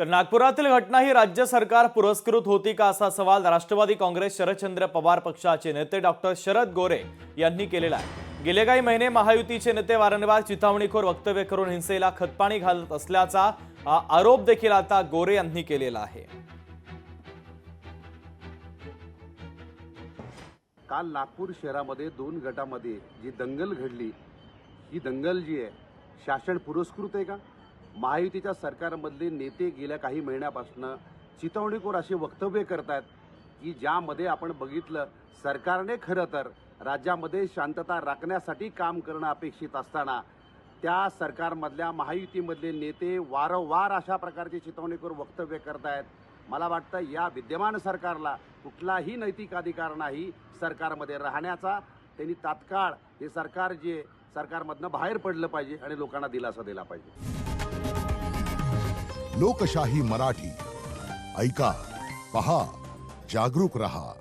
तर नागपुरातील घटना ही राज्य सरकार पुरस्कृत होती का असा सवाल राष्ट्रवादी काँग्रेस शरदचंद्र पवार पक्षाचे नेते डॉक्टर शरद गोरे यांनी केलेला आहे। गेले काही महिने महायुतीचे नेते वारंवार चिथावणीखोर वक्तव्य करून हिंसेला खतपाणी घालत असल्याचा आरोप देखील आता गोरे यांनी केलेला आहे। काल नागपूर शहरामध्ये दोन गटामध्ये जी दंगल घडली, ही दंगल जी आहे शासन पुरस्कृत आहे का? महायुतीच्या सरकारमधले नेते गेल्या काही महिन्यापासून चिथावणीखोर असे वक्तव्य करतात की ज्यामध्ये आपण बघितलं सरकारने खरं तर राज्यामध्ये शांतता राखण्यासाठी काम करणं अपेक्षित असताना त्या सरकारमधल्या महायुतीमधले नेते वारंवार अशा प्रकारचे चिथावणीखोर वक्तव्य करतायत। मला वाटतं या विद्यमान सरकारला कुठलाही नैतिक अधिकार नाही सरकारमध्ये राहण्याचा। त्यांनी तात्काळ हे सरकार जे सरकारमधनं बाहेर पडलं पाहिजे आणि लोकांना दिलासा दिला पाहिजे। लोकशाही मराठी ऐका, पहा, जागरूक रहा।